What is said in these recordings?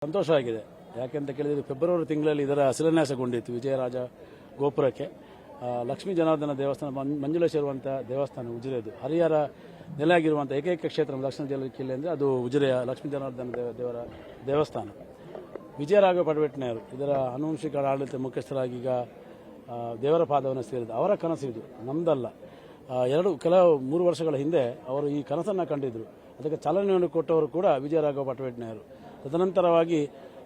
ಸಂತೋಷವಾಗಿದೆ. ಯಾಕೆಂತ ಕೇಳಿದರೆ ಫೆಬ್ರವರಿ ತಿಂಗಳಲ್ಲಿ ಇದರ ಶಿಲಾನ್ಯಾಸಗೊಂಡಿತ್ತು ವಿಜಯರಾಜ ಗೋಪುರಕ್ಕೆ. ಲಕ್ಷ್ಮೀ ಜನಾರ್ದನ ದೇವಸ್ಥಾನ, ಮಂಜುಳೇಶ್ವರುವಂಥ ದೇವಸ್ಥಾನ ಉಜಿರೆದು ಹರಿಹರ ನೆಲೆಯಾಗಿರುವಂಥ ಏಕೈಕ ಕ್ಷೇತ್ರ ದಕ್ಷಿಣ ಜಿಲ್ಲೆ ಅಂದರೆ ಅದು ಉಜಿರೆಯ ಲಕ್ಷ್ಮೀ ಜನಾರ್ದನ ದೇವರ ದೇವಸ್ಥಾನ. ವಿಜಯರಾಘವ ಪಟವೇಟ್ನೆಯವರು ಇದರ ಆನುವಂಶಿಕ ಆಡಳಿತ ಮುಖ್ಯಸ್ಥರಾಗಿ ಈಗ ದೇವರ ಪಾದವನ್ನು ಸೇರಿದ ಅವರ ಕನಸು ಇದು, ನಮ್ದಲ್ಲ. ಕೆಲವು 3 ವರ್ಷಗಳ ಹಿಂದೆ ಅವರು ಈ ಕನಸನ್ನು ಕಂಡಿದ್ದರು. ಅದಕ್ಕೆ ಚಾಲನೆಯನ್ನು ಕೊಟ್ಟವರು ಕೂಡ ವಿಜಯರಾಘವ ಪಟವೇಟ್ನೆಯವರು. ತದನಂತರವಾಗಿ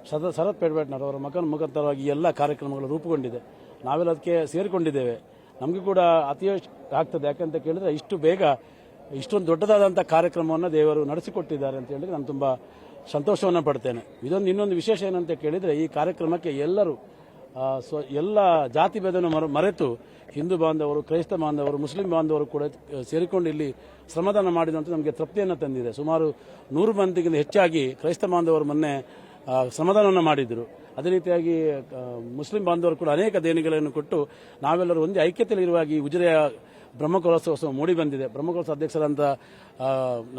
ಶರತ್ ಪಟವೇಟ್ನೆಯವರು ಅವರ ಮಗನ ಮುಖಾಂತರವಾಗಿ ಎಲ್ಲ ಕಾರ್ಯಕ್ರಮಗಳು ರೂಪುಗೊಂಡಿದೆ. ನಾವೆಲ್ಲ ಅದಕ್ಕೆ ಸೇರಿಕೊಂಡಿದ್ದೇವೆ. ನಮಗೂ ಕೂಡ ಅತಿಯೋಷ್ ಆಗ್ತದೆ. ಯಾಕಂತ ಕೇಳಿದರೆ ಇಷ್ಟು ಬೇಗ ಇಷ್ಟೊಂದು ದೊಡ್ಡದಾದಂಥ ಕಾರ್ಯಕ್ರಮವನ್ನು ದೇವರು ನಡೆಸಿಕೊಟ್ಟಿದ್ದಾರೆ ಅಂತ ಹೇಳಿದ್ರೆ ನಾನು ತುಂಬ ಸಂತೋಷವನ್ನು ಪಡ್ತೇನೆ. ಇನ್ನೊಂದು ವಿಶೇಷ ಏನಂತ ಕೇಳಿದರೆ ಈ ಕಾರ್ಯಕ್ರಮಕ್ಕೆ ಎಲ್ಲರೂ ಎಲ್ಲ ಜಾತಿ ಭೇದವನ್ನು ಮರೆತು ಹಿಂದೂ ಬಾಂಧವರು, ಕ್ರೈಸ್ತ ಬಾಂಧವರು, ಮುಸ್ಲಿಂ ಬಾಂಧವರು ಕೂಡ ಸೇರಿಕೊಂಡು ಇಲ್ಲಿ ಶ್ರಮದಾನ ಮಾಡಿದಂತೆ ನಮಗೆ ತೃಪ್ತಿಯನ್ನು ತಂದಿದೆ. ಸುಮಾರು 100 ಮಂದಿಗಿಂತ ಹೆಚ್ಚಾಗಿ ಕ್ರೈಸ್ತ ಬಾಂಧವರು ಮೊನ್ನೆ ಶ್ರಮದಾನವನ್ನು ಮಾಡಿದರು. ಅದೇ ರೀತಿಯಾಗಿ ಮುಸ್ಲಿಂ ಬಾಂಧವರು ಕೂಡ ಅನೇಕ ದೇಣಿಗೆಗಳನ್ನು ಕೊಟ್ಟು ನಾವೆಲ್ಲರೂ ಒಂದೇ ಐಕ್ಯತೆಯಲ್ಲಿರುವಾಗ ಈ ಉಜಿರೆಯ ಬ್ರಹ್ಮಕಲಶೋತ್ಸವ ಮೂಡಿ ಬಂದಿದೆ. ಬ್ರಹ್ಮಕಲಶ ಅಧ್ಯಕ್ಷರಾದಂಥ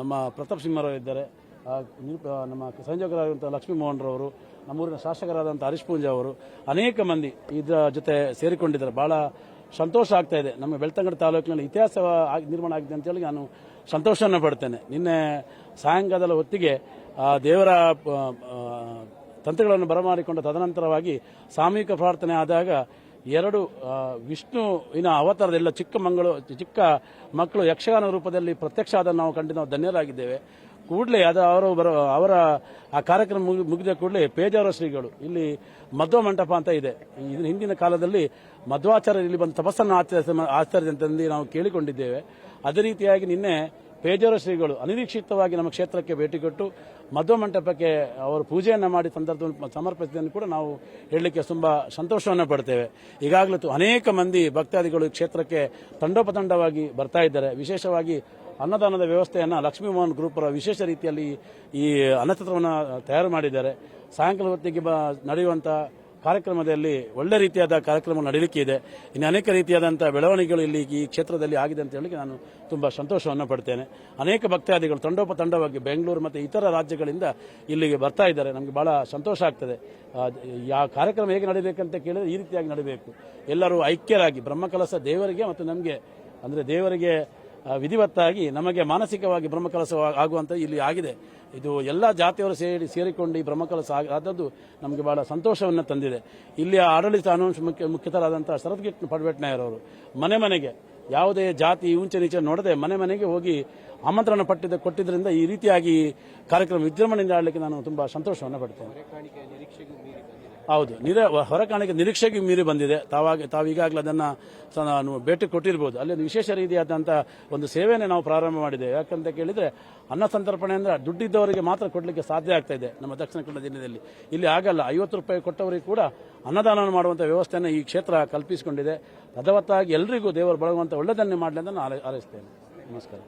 ನಮ್ಮ ಪ್ರತಾಪ್ ಸಿಂಹರಾವ್ ಇದ್ದಾರೆ, ನಮ್ಮ ಸಂಯೋಜಕರಾದಂಥ ಲಕ್ಷ್ಮೀ ಮೋಹನ್ ರವರು, ನಮ್ಮೂರಿನ ಶಾಸಕರಾದಂಥ ಹರೀಶ್ ಪೂಂಜಾ ಅವರು, ಅನೇಕ ಮಂದಿ ಇದರ ಜೊತೆ ಸೇರಿಕೊಂಡಿದ್ದಾರೆ. ಬಹಳ ಸಂತೋಷ ಆಗ್ತಾ ಇದೆ. ನಮ್ಮ ಬೆಳ್ತಂಗಡಿ ತಾಲೂಕಿನಲ್ಲಿ ಇತಿಹಾಸ ನಿರ್ಮಾಣ ಆಗಿದೆ ಅಂತೇಳಿ ನಾನು ಸಂತೋಷವನ್ನು ಪಡ್ತೇನೆ. ನಿನ್ನೆ ಸಾಯಂಕಾಲದ ಹೊತ್ತಿಗೆ ದೇವರ ತಂತ್ರಗಳನ್ನು ಬರಮಾಡಿಕೊಂಡ ತದನಂತರವಾಗಿ ಸಾಮೂಹಿಕ ಪ್ರಾರ್ಥನೆ ಆದಾಗ 2 ವಿಷ್ಣುವಿನ ಅವತಾರದೆಲ್ಲ ಚಿಕ್ಕ ಮಕ್ಕಳು ಯಕ್ಷಗಾನ ರೂಪದಲ್ಲಿ ಪ್ರತ್ಯಕ್ಷ ಆದ ನಾವು ಕಂಡು ನಾವು ಧನ್ಯರಾಗಿದ್ದೇವೆ. ಕೂಡಲೇ ಅವರ ಆ ಕಾರ್ಯಕ್ರಮ ಮುಗಿದ ಕೂಡಲೇ ಪೇಜಾವರ ಶ್ರೀಗಳು ಇಲ್ಲಿ ಮಧ್ವ ಮಂಟಪ ಅಂತ ಇದೆ. ಹಿಂದಿನ ಕಾಲದಲ್ಲಿ ಮಧ್ವಾಚಾರ್ಯರು ಇಲ್ಲಿ ಬಂದು ತಪಸ್ಸನ್ನು ಆಚರಿಸಿದಂತೆ ನಾವು ಕೇಳಿಕೊಂಡಿದ್ದೇವೆ. ಅದೇ ರೀತಿಯಾಗಿ ನಿನ್ನೆ ಪೇಜಾವರ ಶ್ರೀಗಳು ಅನಿರೀಕ್ಷಿತವಾಗಿ ನಮ್ಮ ಕ್ಷೇತ್ರಕ್ಕೆ ಭೇಟಿ ಕೊಟ್ಟು ಮಧ್ವ ಮಂಟಪಕ್ಕೆ ಅವರು ಪೂಜೆಯನ್ನು ಮಾಡಿ ಸಂದರ್ಭದಲ್ಲಿ ಸಮರ್ಪಿಸಿದ್ದನ್ನು ಕೂಡ ನಾವು ಹೇಳಲಿಕ್ಕೆ ತುಂಬ ಸಂತೋಷವನ್ನು ಪಡ್ತೇವೆ. ಈಗಾಗಲೇ ಅನೇಕ ಮಂದಿ ಭಕ್ತಾದಿಗಳು ಕ್ಷೇತ್ರಕ್ಕೆ ತಂಡೋಪತಂಡವಾಗಿ ಬರ್ತಾ ಇದ್ದಾರೆ. ವಿಶೇಷವಾಗಿ ಅನ್ನದಾನದ ವ್ಯವಸ್ಥೆಯನ್ನು ಲಕ್ಷ್ಮೀ ಮೋಹನ್ ಗ್ರೂಪ್ ವಿಶೇಷ ರೀತಿಯಲ್ಲಿ ಈ ಅನ್ನಛತ್ರವನ್ನು ತಯಾರು ಮಾಡಿದ್ದಾರೆ. ಸಾಯಂಕಾಲ ಹೊತ್ತಿಗೆ ನಡೆಯುವಂಥ ಕಾರ್ಯಕ್ರಮದಲ್ಲಿ ಒಳ್ಳೆ ರೀತಿಯಾದ ಕಾರ್ಯಕ್ರಮ ನಡೆಯಲಿಕ್ಕೆ ಇದೆ. ಇನ್ನು ಅನೇಕ ರೀತಿಯಾದಂಥ ಬೆಳವಣಿಗೆಗಳು ಇಲ್ಲಿ ಈ ಕ್ಷೇತ್ರದಲ್ಲಿ ಆಗಿದೆ ಅಂತ ಹೇಳಿ ನಾನು ತುಂಬ ಸಂತೋಷವನ್ನು ಪಡ್ತೇನೆ. ಅನೇಕ ಭಕ್ತಾದಿಗಳು ತಂಡೋಪತಂಡವಾಗಿ ಬೆಂಗಳೂರು ಮತ್ತು ಇತರ ರಾಜ್ಯಗಳಿಂದ ಇಲ್ಲಿಗೆ ಬರ್ತಾ ಇದ್ದಾರೆ. ನಮಗೆ ಬಹಳ ಸಂತೋಷ ಆಗ್ತದೆ. ಕಾರ್ಯಕ್ರಮ ಹೇಗೆ ನಡೀಬೇಕಂತ ಕೇಳಿದರೆ ಈ ರೀತಿಯಾಗಿ ನಡೀಬೇಕು. ಎಲ್ಲರೂ ಐಕ್ಯರಾಗಿ ಬ್ರಹ್ಮಕಲಶ ದೇವರಿಗೆ ಮತ್ತು ನಮಗೆ ಅಂದರೆ ದೇವರಿಗೆ ವಿಧಿವತ್ತಾಗಿ ನಮಗೆ ಮಾನಸಿಕವಾಗಿ ಬ್ರಹ್ಮಕಲಶ ಆಗುವಂಥ ಇಲ್ಲಿ ಆಗಿದೆ. ಇದು ಎಲ್ಲ ಜಾತಿಯವರು ಸೇರಿಕೊಂಡು ಈ ಬ್ರಹ್ಮಕಲಶ ಆದದ್ದು ನಮಗೆ ಬಹಳ ಸಂತೋಷವನ್ನು ತಂದಿದೆ. ಇಲ್ಲಿಯ ಆಡಳಿತ ಮುಖ್ಯಸ್ಥರಾದಂಥ ಶರತ್ ಪಟವೇಟ್ನೆಯವರು ಮನೆ ಮನೆಗೆ ಯಾವುದೇ ಜಾತಿ ಊಂಚೆ ನೀಚೆ ನೋಡದೆ ಮನೆ ಮನೆಗೆ ಹೋಗಿ ಆಮಂತ್ರಣ ಕೊಟ್ಟಿದ್ದರಿಂದ ಈ ರೀತಿಯಾಗಿ ಕಾರ್ಯಕ್ರಮ ವಿಜೃಂಭಣೆಯಿಂದ ಆಡಲಿಕ್ಕೆ ನಾನು ತುಂಬ ಸಂತೋಷವನ್ನು ಪಡ್ತೇನೆ. ಹೌದು, ಹೊರಕಾಣಿಕೆ ನಿರೀಕ್ಷೆಗೆ ಮೀರಿ ಬಂದಿದೆ. ತಾವೀಗಾಗಲೇ ಅದನ್ನು ಭೇಟಿ ಕೊಟ್ಟಿರ್ಬೋದು. ಅಲ್ಲಿ ಒಂದು ವಿಶೇಷ ರೀತಿಯಾದಂಥ ಒಂದು ಸೇವೆಯನ್ನು ನಾವು ಪ್ರಾರಂಭ ಮಾಡಿದ್ದೇವೆ. ಯಾಕಂತ ಕೇಳಿದರೆ ಅನ್ನ ಸಂತರ್ಪಣೆ ಅಂದರೆ ದುಡ್ಡಿದ್ದವರಿಗೆ ಮಾತ್ರ ಕೊಡಲಿಕ್ಕೆ ಸಾಧ್ಯ ಆಗ್ತಾ ಇದೆ ನಮ್ಮ ದಕ್ಷಿಣ ಕನ್ನಡ ಜಿಲ್ಲೆಯಲ್ಲಿ. ಇಲ್ಲಿ ಆಗಲ್ಲ. 50 ರೂಪಾಯಿ ಕೊಟ್ಟವರಿಗೆ ಕೂಡ ಅನ್ನದಾನ ಮಾಡುವಂಥ ವ್ಯವಸ್ಥೆಯನ್ನು ಈ ಕ್ಷೇತ್ರ ಕಲ್ಪಿಸಿಕೊಂಡಿದೆ. ತದವತ್ತಾಗಿ ಎಲ್ಲರಿಗೂ ದೇವರು ಬಳಗುವಂಥ ಒಳ್ಳೆಯದನ್ನೇ ಮಾಡಲಿ ಅಂತ ನಾನು ಹಾರೈಸ್ತೇನೆ. ನಮಸ್ಕಾರ.